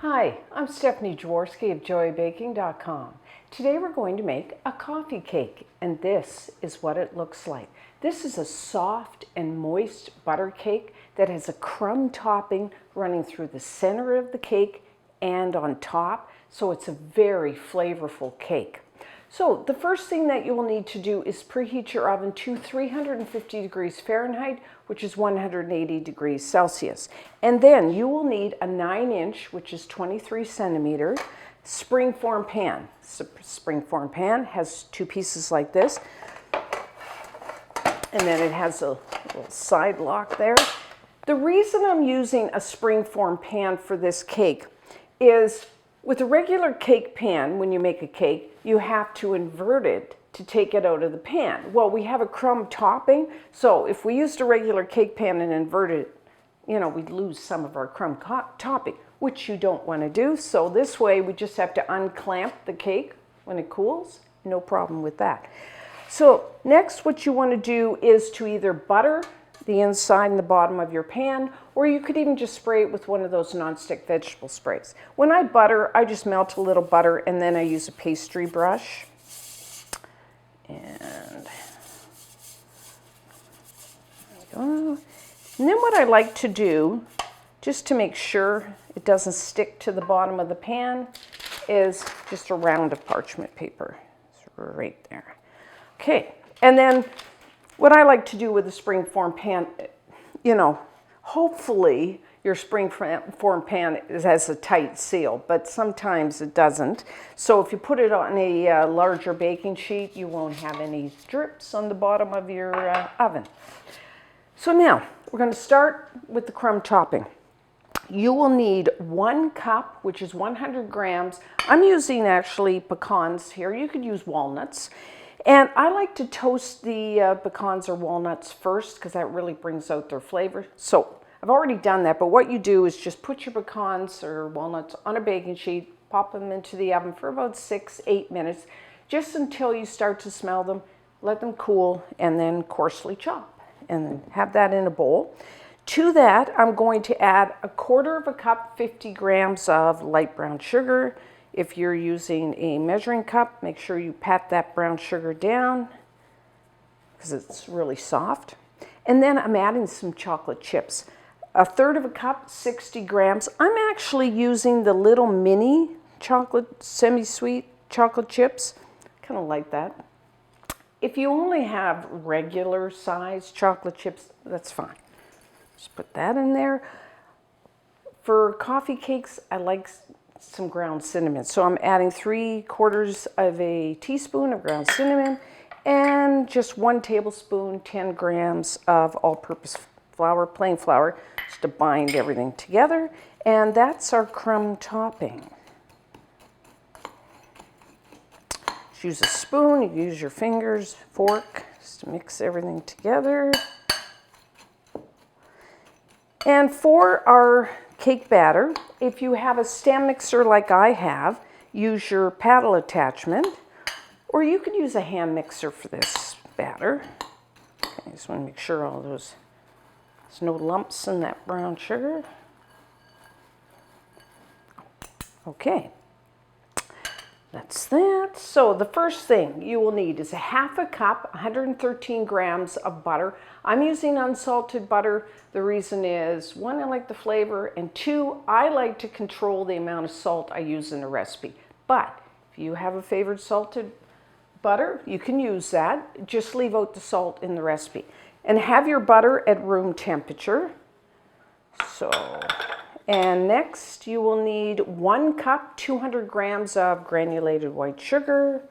Hi, I'm Stephanie Jaworski of joybaking.com. Today we're going to make a coffee cake, and this is what it looks like. This is a soft and moist butter cake that has a crumb topping running through the center of the cake and on top, so it's a very flavorful cake. So the first thing that you will need to do is preheat your oven to 350 degrees Fahrenheit, which is 180 degrees Celsius. And then you will need a 9-inch, which is 23 centimeter, springform pan. Springform pan has two pieces like this, and then it has a little side lock there. The reason I'm using a springform pan for this cake is with a regular cake pan, when you make a cake, you have to invert it to take it out of the pan. Well, we have a crumb topping, so if we used a regular cake pan and inverted it, we'd lose some of our crumb topping, which you don't want to do. So this way, we just have to unclamp the cake when it cools. No problem with that. So next, what you want to do is to either butter the inside and the bottom of your pan, or you could even just spray it with one of those nonstick vegetable sprays. When I butter, I just melt a little butter and then I use a pastry brush. And there we go. And then what I like to do, just to make sure it doesn't stick to the bottom of the pan, is just a round of parchment paper. It's right there. Okay, and then what I like to do with a springform pan, hopefully your springform pan has a tight seal, but sometimes it doesn't. So if you put it on a larger baking sheet, you won't have any drips on the bottom of your oven. So now we're going to start with the crumb topping. You will need 1 cup, which is 100 grams. I'm using actually pecans here. You could use walnuts. And I like to toast the pecans or walnuts first because that really brings out their flavor. So I've already done that, but what you do is just put your pecans or walnuts on a baking sheet, pop them into the oven for about 6-8 minutes, just until you start to smell them, let them cool, and then coarsely chop. And then have that in a bowl. To that, I'm going to add 1/4 cup, 50 grams of light brown sugar. If you're using a measuring cup, make sure you pat that brown sugar down because it's really soft. And then I'm adding some chocolate chips. 1/3 cup, 60 grams. I'm actually using the little mini chocolate, semi-sweet chocolate chips. Kind of like that. If you only have regular size chocolate chips, that's fine. Just put that in there. For coffee cakes, I like some ground cinnamon. So I'm adding 3/4 of a teaspoon of ground cinnamon and just 1 tablespoon, 10 grams of all-purpose flour, plain flour, just to bind everything together. And that's our crumb topping. Just use a spoon, you can use your fingers, fork, just to mix everything together. And for our cake batter, if you have a stand mixer like I have, use your paddle attachment, or you could use a hand mixer for this batter. Okay, I just want to make sure there's no lumps in that brown sugar. Okay, that's that. So the first thing you will need is 1/2 cup, 113 grams of butter. I'm using unsalted butter. The reason is, 1, I like the flavor, and 2, I like to control the amount of salt I use in a recipe. But if you have a favorite salted butter, you can use that. Just leave out the salt in the recipe. And have your butter at room temperature. And next you will need 1 cup, 200 grams of granulated white sugar,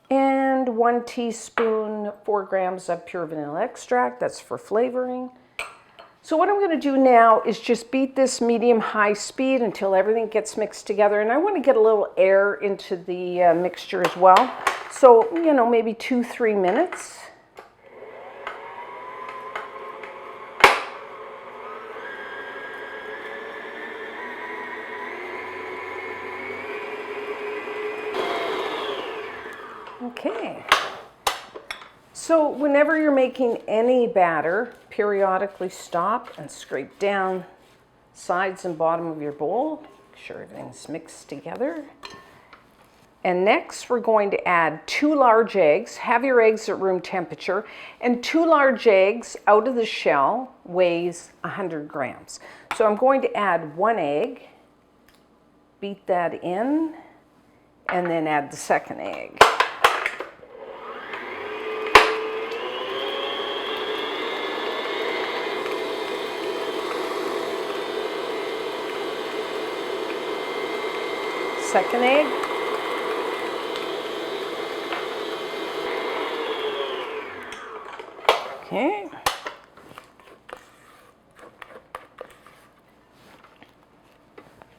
and 1 teaspoon, 4 grams of pure vanilla extract. That's for flavoring. So what I'm going to do now is just beat this medium-high speed until everything gets mixed together. And I want to get a little air into the mixture as well. So, maybe 2-3 minutes. Okay. So whenever you're making any batter, periodically stop and scrape down sides and bottom of your bowl. Make sure everything's mixed together. And next we're going to add 2 large eggs. Have your eggs at room temperature. And 2 large eggs out of the shell weighs 100 grams. So I'm going to add 1 egg, beat that in, and then add the second egg. Second egg. Okay.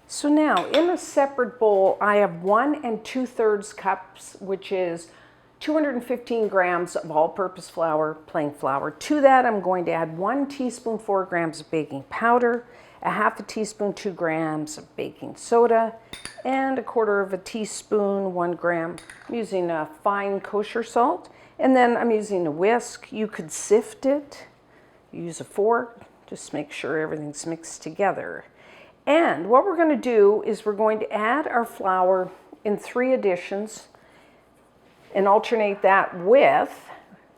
So now in a separate bowl, I have 1 2/3 cups, which is 215 grams of all-purpose flour, plain flour. To that, I'm going to add 1 teaspoon, 4 grams of baking powder, a half a teaspoon, 2 grams of baking soda, and a 1/4 teaspoon, 1 gram. I'm using a fine kosher salt. And then I'm using a whisk. You could sift it, use a fork, just make sure everything's mixed together. And what we're going to do is we're going to add our flour in 3 additions and alternate that with,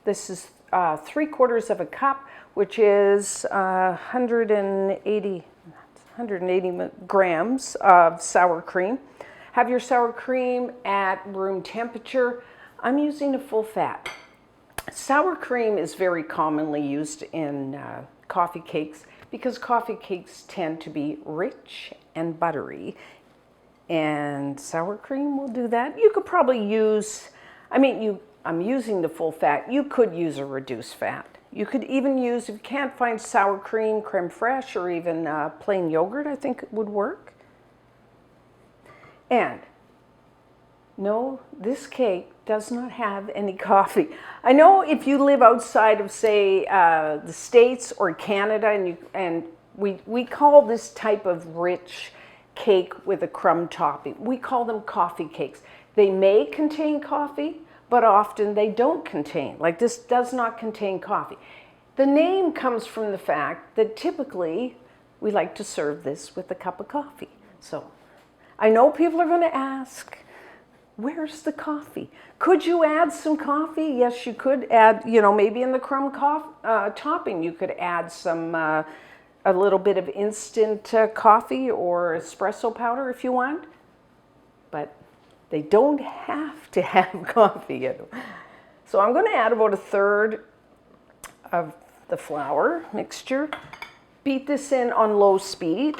this is 3/4 cup, which is 180 grams of sour cream. Have your sour cream at room temperature. I'm using a full fat. Sour cream is very commonly used in coffee cakes because coffee cakes tend to be rich and buttery. And sour cream will do that. You could probably use, I'm using the full fat. You could use a reduced fat. You could even use, if you can't find sour cream, creme fraiche, or even plain yogurt, I think it would work. And no, this cake does not have any coffee. I know if you live outside of, say, the States or Canada, and we call this type of rich cake with a crumb topping, we call them coffee cakes. They may contain coffee, but often they don't contain. Like this does not contain coffee. The name comes from the fact that typically we like to serve this with a cup of coffee. So I know people are going to ask, where's the coffee? Could you add some coffee? Yes, you could add, maybe in the crumb topping, you could add some, a little bit of instant coffee or espresso powder if you want. But they don't have to have coffee in them. So I'm going to add about 1/3 of the flour mixture. Beat this in on low speed.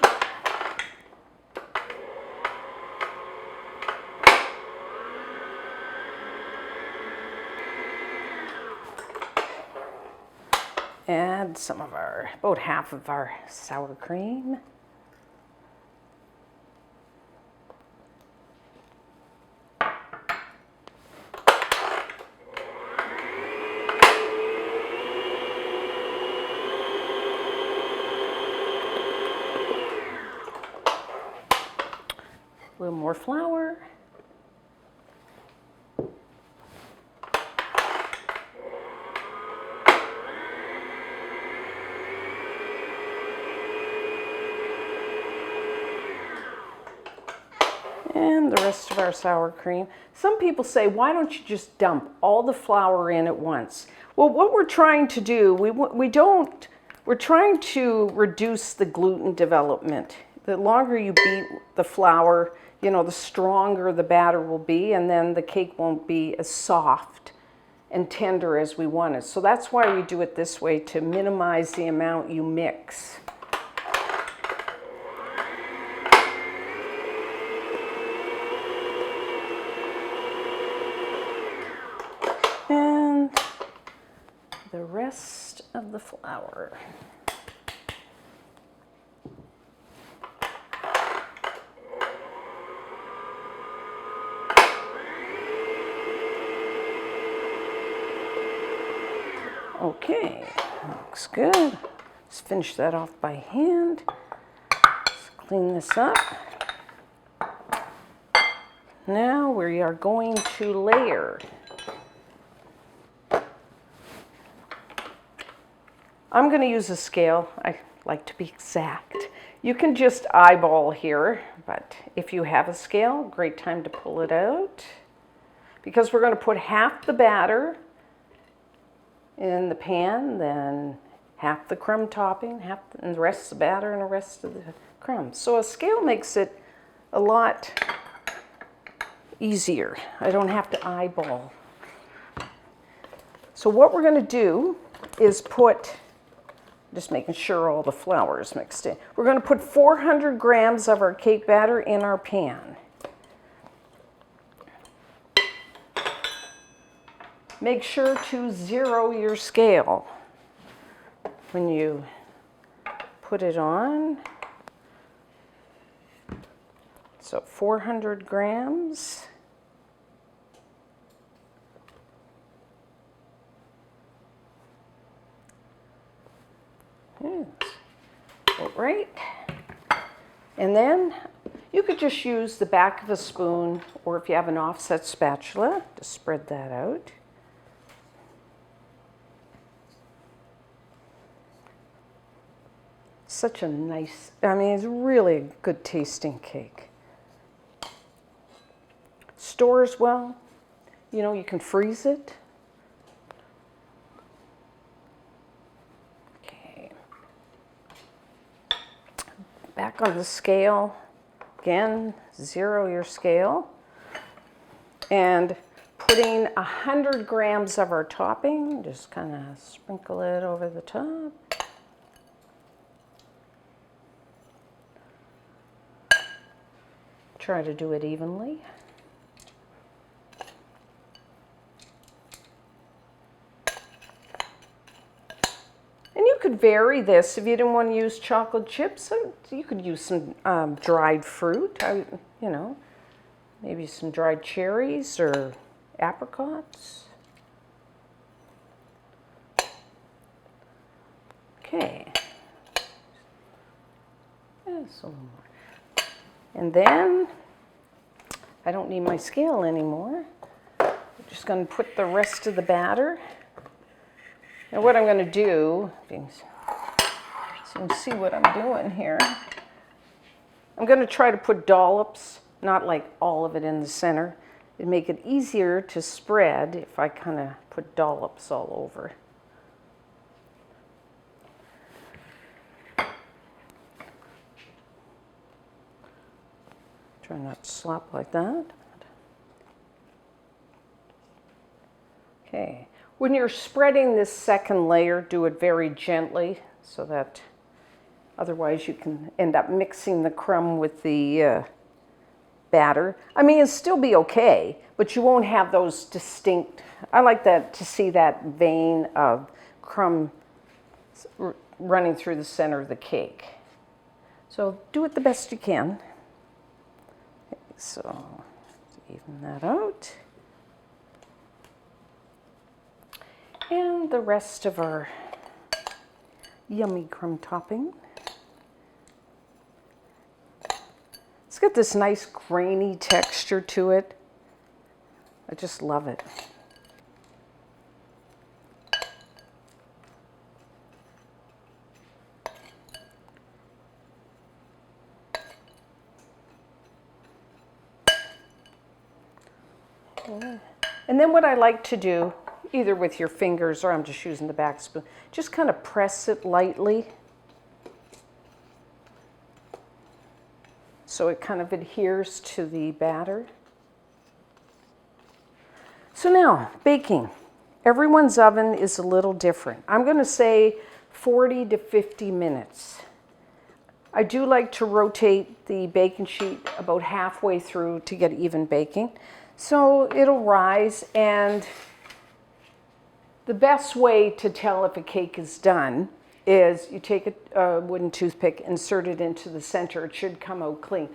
Add some of about half of our sour cream. A little more flour. And the rest of our sour cream. Some people say, why don't you just dump all the flour in at once? Well, what we're trying to do, we're trying to reduce the gluten development. The longer you beat the flour, the stronger the batter will be, and then the cake won't be as soft and tender as we want it. So that's why we do it this way, to minimize the amount you mix. And the rest of the flour. Okay, looks good. Let's finish that off by hand. Let's clean this up. Now we are going to layer. I'm going to use a scale. I like to be exact. You can just eyeball here, but if you have a scale, great time to pull it out. Because we're going to put half the batter in the pan, then half the crumb topping, and the rest of the batter and the rest of the crumbs. So a scale makes it a lot easier. I don't have to eyeball. So what we're going to do is put, just making sure all the flour is mixed in. We're going to put 400 grams of our cake batter in our pan. Make sure to zero your scale when you put it on. So 400 grams. Right. And then you could just use the back of a spoon, or if you have an offset spatula, to spread that out. Such a nice, I mean, it's really a good tasting cake. Stores well. You know, you can freeze it. Back on the scale, again, zero your scale, and putting 100 grams of our topping, just kind of sprinkle it over the top. Try to do it evenly. Could vary this if you didn't want to use chocolate chips. You could use some dried fruit, you know, maybe some dried cherries or apricots. Okay, just a little more. And then I don't need my scale anymore. I'm just going to put the rest of the batter. Now what I'm going to do, so you can see what I'm doing here, I'm going to try to put dollops, not like all of it in the center. It'd make it easier to spread if I kind of put dollops all over. Try not to slop like that. Okay. When you're spreading this second layer, do it very gently so that otherwise you can end up mixing the crumb with the batter. I mean, it'll still be okay, but you won't have those distinct, I like that to see that vein of crumb running through the center of the cake. So do it the best you can. So even that out. And the rest of our yummy crumb topping. It's got this nice grainy texture to it. I just love it. And then what I like to do, either with your fingers or I'm just using the back spoon, just kind of press it lightly so it kind of adheres to the batter. So now, baking. Everyone's oven is a little different. I'm going to say 40 to 50 minutes. I do like to rotate the baking sheet about halfway through to get even baking. So it'll rise, and the best way to tell if a cake is done is you take a wooden toothpick, insert it into the center. It should come out clean.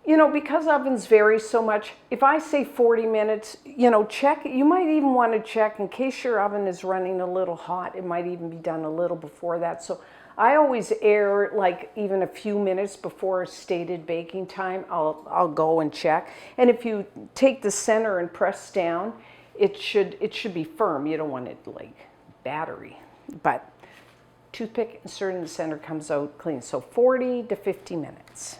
You know, because ovens vary so much, if I say 40 minutes, you know, check. You might even want to check in case your oven is running a little hot. It might even be done a little before that. So I always err like even a few minutes before stated baking time. I'll go and check. And if you take the center and press down, it should be firm. You don't want it like battery. But toothpick, insert in the center, comes out clean. So 40 to 50 minutes.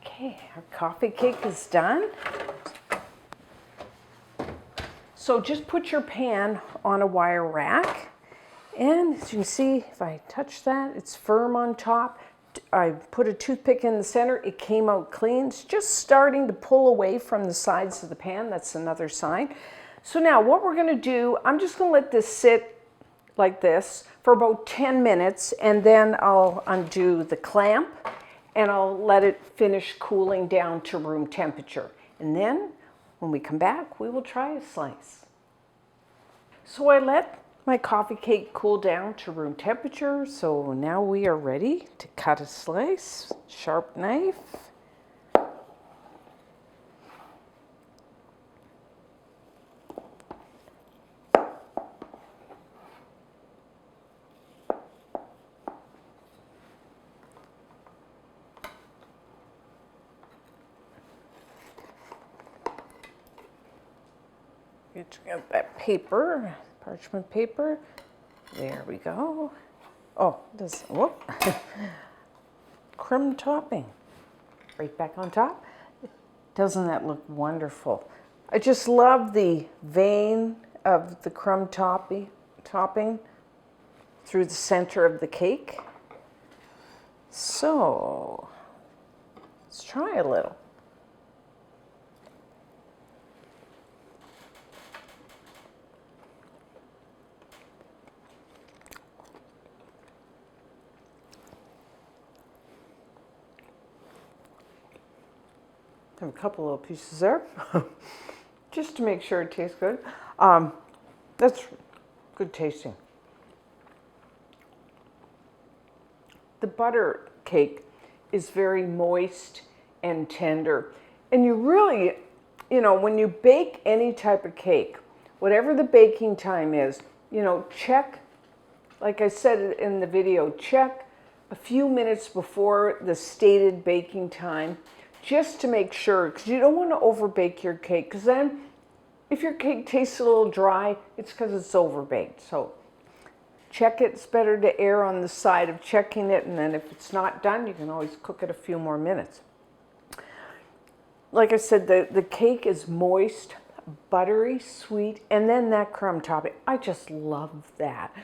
Okay, our coffee cake is done. So just put your pan on a wire rack, and as you can see, if I touch that, it's firm on top. I put a toothpick in the center, it came out clean. It's just starting to pull away from the sides of the pan. That's another sign. So now what we're gonna do, I'm just gonna let this sit like this for about 10 minutes, and then I'll undo the clamp and I'll let it finish cooling down to room temperature. And then when we come back, we will try a slice. So I let my coffee cake cool down to room temperature. So now we are ready to cut a slice. Sharp knife. Get that paper, parchment paper. There we go. Oh, this, whoop. Crumb topping. Right back on top. Doesn't that look wonderful? I just love the vein of the crumb topping through the center of the cake. So, let's try a little. Have a couple little pieces there, just to make sure it tastes good. That's good tasting. The butter cake is very moist and tender. And you really, you know, when you bake any type of cake, whatever the baking time is, you know, check, like I said in the video, check a few minutes before the stated baking time, just to make sure, because you don't want to overbake your cake, because then if your cake tastes a little dry, it's because it's overbaked. So check it. It's better to err on the side of checking it, and then if it's not done, you can always cook it a few more minutes. Like I said, the cake is moist, buttery, sweet, and then that crumb topping. I just love that.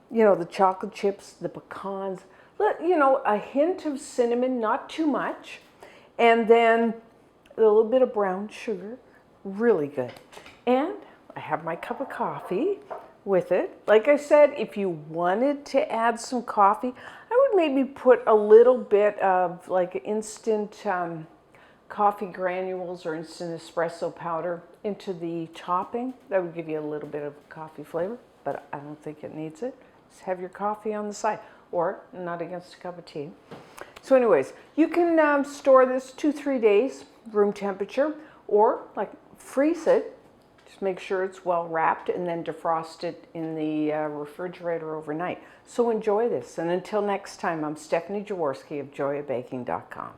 You know, the chocolate chips, the pecans, you know, a hint of cinnamon, not too much. And then a little bit of brown sugar, really good. And I have my cup of coffee with it. Like I said, if you wanted to add some coffee, I would maybe put a little bit of like instant coffee granules or instant espresso powder into the topping. That would give you a little bit of coffee flavor, but I don't think it needs it. Just have your coffee on the side, or not against a cup of tea. So anyways, you can store this 2-3 days, room temperature, or like freeze it. Just make sure it's well wrapped and then defrost it in the refrigerator overnight. So enjoy this. And until next time, I'm Stephanie Jaworski of joyabaking.com.